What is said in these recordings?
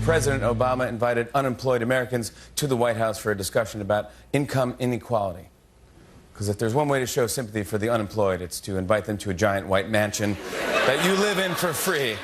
President Obama invited unemployed Americans to the White House for a discussion about income inequality. Because if there's one way to show sympathy for the unemployed, it's to invite them to a giant white mansion that you live in for free.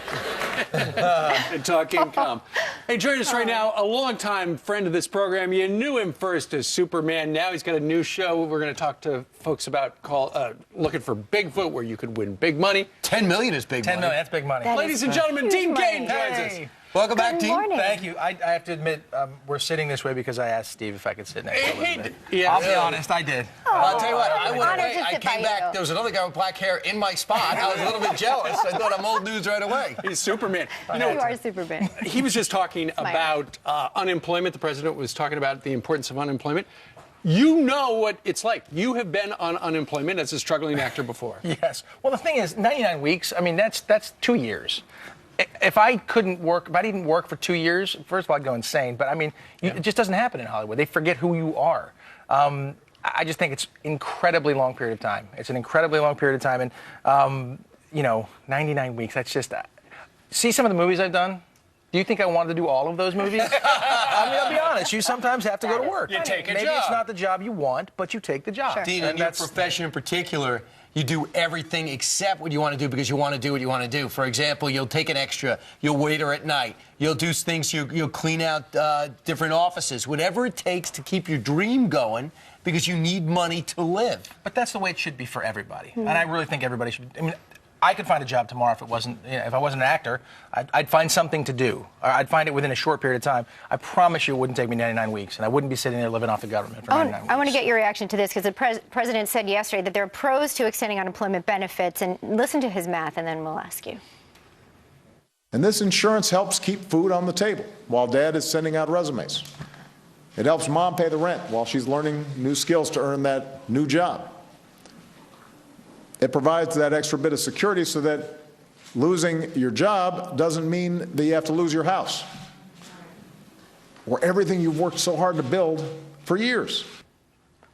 And talk income. Hey, joining us right now, a longtime friend of this program. You knew him first as Superman. Now he's got a new show we're going to talk to folks about called Looking for Bigfoot, where you could win big money. 10 million is big money. 10 million, that's big money. Ladies and gentlemen, Dean Cain joins us. Welcome back, Dean. Morning. Thank you. I have to admit, we're sitting this way because I asked Steve if I could sit next to Elizabeth. Yeah. I'll be honest, I did. I'll tell you what, I went Honored away, to I sit by came back, you. there was another guy with black hair in my spot. I was a little bit jealous. I thought I'm old news right away. He's Superman. You are Superman. He was just talking about unemployment. The president was talking about the importance of unemployment. You know what it's like. You have been on unemployment as a struggling actor before. Yes. Well, the thing is, 99 weeks, I mean, that's 2 years. If I couldn't work, if I didn't work for 2 years, first of all, I'd go insane. But, I mean, it just doesn't happen in Hollywood. They forget who you are. I just think it's an incredibly long period of time. It's an incredibly long period of time. And, you know, 99 weeks, that's just... see some of the movies I've done? Do you think I wanted to do all of those movies? I mean, I'll be honest. You sometimes have to go to work. You take a Maybe job. it's not the job you want, but you take the job. Sure. Dean, And in your that's profession in particular, you do everything except what you want to do because you want to do what you want to do. For example, you'll take an extra, you'll waiter at night, you'll do things, you'll clean out different offices, whatever it takes to keep your dream going because you need money to live. But that's the way it should be for everybody. And I really think everybody should. I mean, I could find a job tomorrow if it wasn't, you know, if I wasn't an actor. I'd find something to do. Or I'd find it within a short period of time. I promise you it wouldn't take me 99 weeks, and I wouldn't be sitting there living off the government for 99 weeks. I want to get your reaction to this because the president said yesterday that there are pros to extending unemployment benefits. And listen to his math, and then we'll ask you. And this insurance helps keep food on the table while Dad is sending out resumes. It helps Mom pay the rent while she's learning new skills to earn that new job. It provides that extra bit of security so that losing your job doesn't mean that you have to lose your house or everything you've worked so hard to build for years.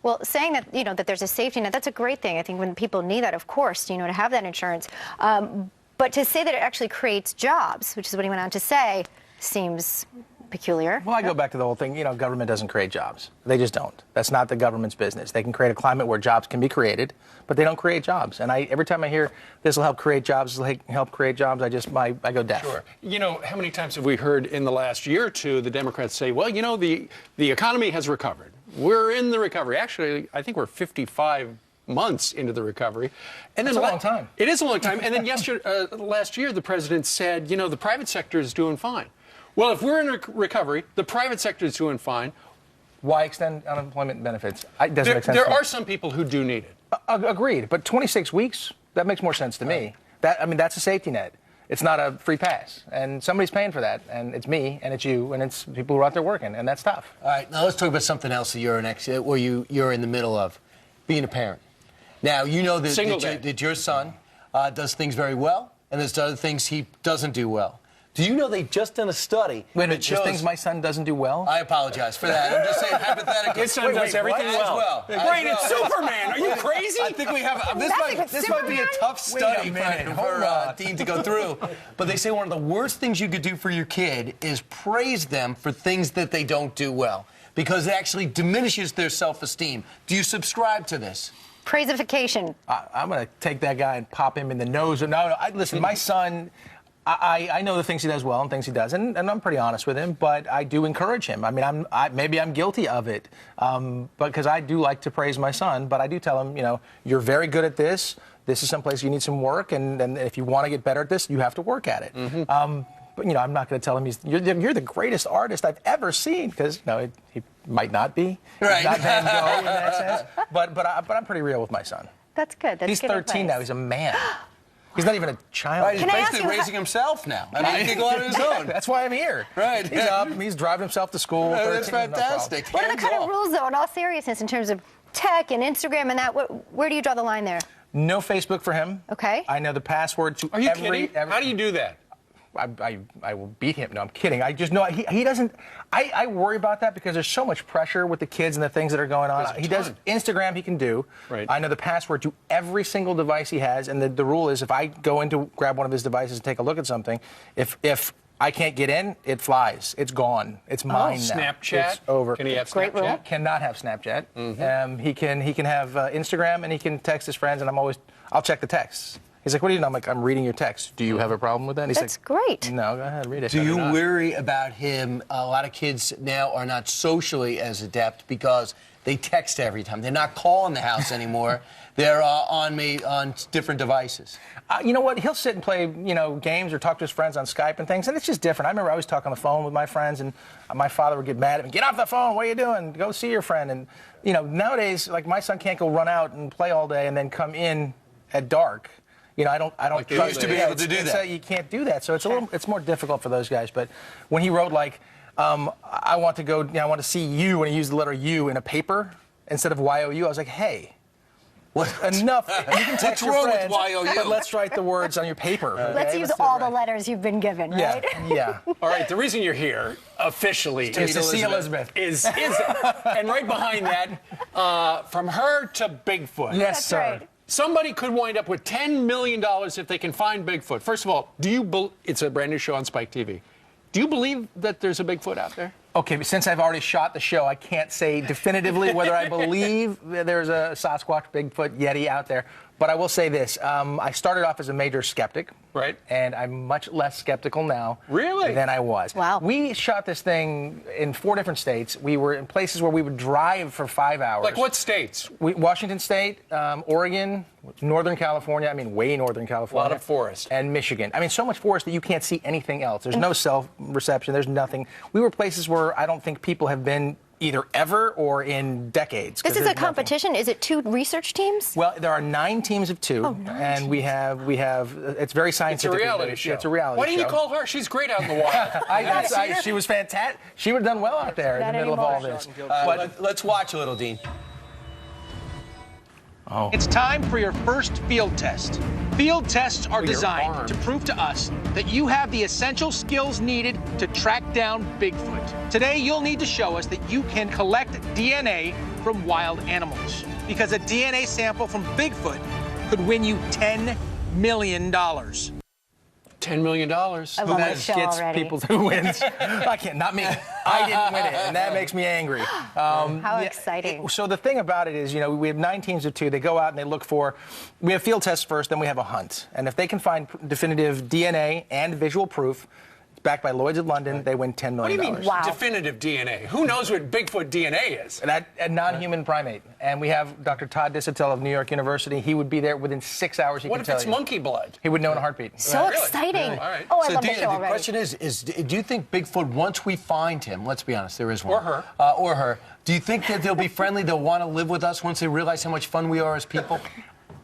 Well, saying that, you know, that there's a safety net, that's a great thing. I think when people need that, of course, you know, to have that insurance. But to say that it actually creates jobs, which is what he went on to say, seems peculiar. Well, I go back to the whole thing, you know, government doesn't create jobs. They just don't. That's not the government's business. They can create a climate where jobs can be created, but they don't create jobs. And every time I hear this will help create jobs, this will help create jobs, I go deaf. Sure. You know, how many times have we heard in the last year or two the Democrats say, well, you know, the economy has recovered. We're in the recovery. Actually, I think we're 55 months into the recovery. And then That's a long time. It is a long time. And then last year, the president said, you know, the private sector is doing fine. Well, if we're in a recovery, the private sector is doing fine. Why extend unemployment benefits? It doesn't make sense. There are some people who do need it. Agreed, but 26 weeks, that makes more sense to me. I mean, that's a safety net. It's not a free pass, and somebody's paying for that, and it's me, and it's you, and it's people who are out there working, and that's tough. All right, now let's talk about something else that you're you're in the middle of, being a parent. Now, you know that your son does things very well, and there's other things he doesn't do well. Do you know they've just done a study? Wait a minute, just things my son doesn't do well? I apologize for that. I'm just saying hypothetically. His son does everything well. Great, it's Superman. Are you crazy? I think we have. This might be a tough study for Dean to go through. But they say one of the worst things you could do for your kid is praise them for things that they don't do well, because it actually diminishes their self-esteem. Do you subscribe to this? Praisification. I'm going to take that guy and pop him in the nose. Listen, my son... I know the things he does well and things he doesn't, and I'm pretty honest with him, but I do encourage him. I mean, maybe I'm guilty of it, because I do like to praise my son, but I do tell him, you know, you're very good at this. This is someplace you need some work, and if you want to get better at this, you have to work at it. But, you know, I'm not going to tell him you're the greatest artist I've ever seen, because, you know, he might not be. Right. He's not Van Gogh in that sense. But I'm pretty real with my son. That's good. That's He's good 13 advice. now. He's a man. He's not even a child. Right, he's Can I ask basically you raising himself now. I mean, he can go out on his own. That's why I'm here. Right. He's up. He's driving himself to school. That's 13, fantastic. What are the kind Hands of off. rules, though, in all seriousness, in terms of tech and Instagram and that? Where do you draw the line there? No Facebook for him. Okay. I know the password to Are you kidding? How do you do that? I will beat him. No, I'm kidding. I just know he doesn't. I worry about that because there's so much pressure with the kids and the things that are going on. He does Instagram. He can do. Right. I know the password to every single device he has, and the rule is if I go in to grab one of his devices and take a look at something, if I can't get in, it flies. It's gone. It's mine now. Snapchat? It's over. Can he have Great rule. Snapchat? Cannot have Snapchat. He can have Instagram, and he can text his friends, and I'll check the texts. He's like, what are you doing? I'm like, I'm reading your text. Do you have a problem with that? And he's That's like, great. No, go ahead, read it. Do you worry about him? A lot of kids now are not socially as adept because they text every time. They're not calling the house anymore. They're on different devices. You know what? He'll sit and play, games or talk to his friends on Skype and things, and it's just different. I remember I always talk on the phone with my friends, and my father would get mad at me. Get off the phone! What are you doing? Go see your friend. And nowadays, like my son can't go run out and play all day and then come in at dark. I don't Like you used to be able to do that. You can't do that, so it's more difficult for those guys. But when he wrote I want to go, I want to see you, and he used the letter U in a paper instead of Y-O-U, I was like, hey. Enough. You can text your friends, but let's write the words on your paper. Okay? Let's use all the letters you've been given, right? Yeah. All right, the reason you're here officially Is to see Elizabeth. is and right behind that, from her to Bigfoot. Yes, That's sir. right. Somebody could wind up with $10 million if they can find Bigfoot. First of all, it's a brand new show on Spike TV. Do you believe that there's a Bigfoot out there? Okay, but since I've already shot the show, I can't say definitively whether I believe there's a Sasquatch, Bigfoot, Yeti out there. But I will say this. I started off as a major skeptic. Right. And I'm much less skeptical now. Really? Than I was. Wow. We shot this thing in 4 different states. We were in places where we would drive for 5 hours. Like what states? Washington State, Oregon, Northern California, way Northern California. A lot of forest. And Michigan. So much forest that you can't see anything else. There's no cell reception. There's nothing. We were places where I don't think people have been either ever or in decades. This is a competition. Is it 2 research teams? Well, there are 9 teams of 2, and we have. It's very scientific. It's a reality show. It's a reality show. Why didn't you call her? She's great out in the wild. She was fantastic. She would have done well out there in the middle of all this. Let's watch a little, Dean. Oh. It's time for your first field test. Field tests are designed to prove to us that you have the essential skills needed to track down Bigfoot. Today, you'll need to show us that you can collect DNA from wild animals, because a DNA sample from Bigfoot could win you $10 million. $10 million. I love this show gets already. people who wins. I can't. Not me. I didn't win it, and that makes me angry. How exciting. So the thing about it is, we have 9 teams of 2. They go out and they look for. We have field tests first, then we have a hunt. And if they can find definitive DNA and visual proof, backed by Lloyd's of London, they win $10 million. What do you mean, definitive DNA? Who knows what Bigfoot DNA is? A non-human primate. And we have Dr. Todd Disotell of New York University. He would be there within 6 hours. What if it's monkey blood? He would know in a heartbeat. So exciting. Really? All right. Oh, I So love the show the already. question is, do you think Bigfoot, once we find him, let's be honest, there is one. Or her. Do you think that they'll be friendly, they'll want to live with us once they realize how much fun we are as people?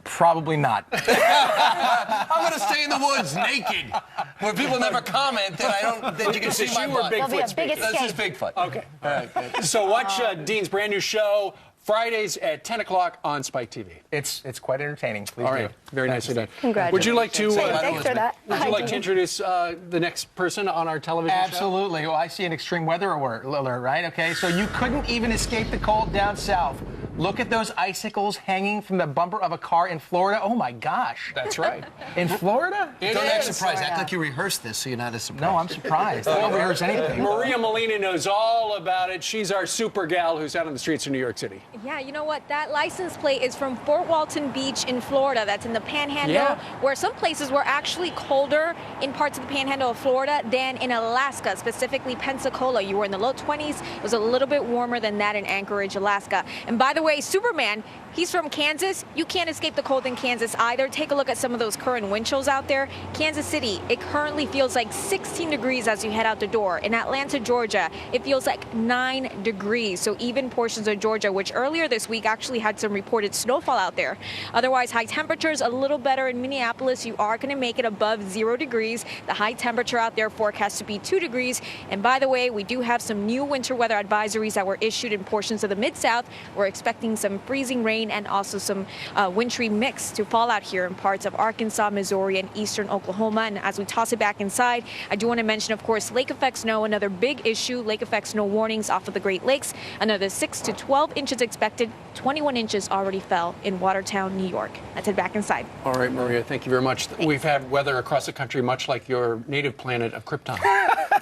Probably not. I'm going to stay in the woods naked, where people never comment that you can see my butt. There'll be a big This is escape. Bigfoot. Okay. All right. So watch Dean's brand new show Fridays at 10 o'clock on Spike TV. It's quite entertaining. Please All right. do. Very nicely done. Congratulations. Would you like to? Thanks for that. Would you like to introduce the next person on our television show? Absolutely. Well, I see an extreme weather alert, right? Okay, so you couldn't even escape the cold down south. Look at those icicles hanging from the bumper of a car in Florida. Oh, my gosh. That's right. In Florida? It Don't act is. surprised. Act like you rehearsed this so you're not as surprised. No, I'm surprised. I don't rehearse anything. Maria Molina knows all about it. She's our super gal who's out on the streets of New York City. Yeah, you know what? That license plate is from Fort Walton Beach in Florida. That's in the Panhandle, Yeah. where some places were actually colder in parts of the Panhandle of Florida than in Alaska, specifically Pensacola. You were in the low 20s. It was a little bit warmer than that in Anchorage, Alaska. And by the way, Superman, he's from Kansas. You can't escape the cold in Kansas either. Take a look at some of those current wind chills out there. Kansas City, it currently feels like 16 degrees as you head out the door. In Atlanta, Georgia, it feels like 9 degrees. So even portions of Georgia, which earlier this week actually had some reported snowfall out there. Otherwise, high temperatures a little better in Minneapolis. You are going to make it above 0 degrees. The high temperature out there forecast to be 2 degrees. And by the way, we do have some new winter weather advisories that were issued in portions of the Mid-South. We're expecting some freezing rain and also some wintry mix to fall out here in parts of Arkansas, Missouri, and eastern Oklahoma. And as we toss it back inside, I do want to mention, of course, lake effect snow, another big issue. Lake effect snow warnings off of the Great Lakes. Another 6 to 12 inches expected. 21 inches already fell in Watertown, New York. Let's head back inside. All right, Maria, thank you very much. We've had weather across the country much like your native planet of Krypton.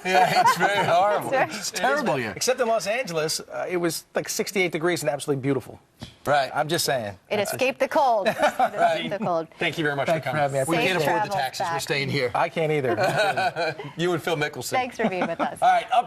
Yeah, it's very horrible. It's terrible here. Except in Los Angeles, it was like 68 degrees and absolutely beautiful. Right. I'm just saying. It escaped the cold. It escaped the cold. Thank you very much for Thanks for coming. having me. I We appreciate can't Safe afford the travels taxes. We're back. staying here. I can't either. You and Phil Mickelson. Thanks for being with us. All right, up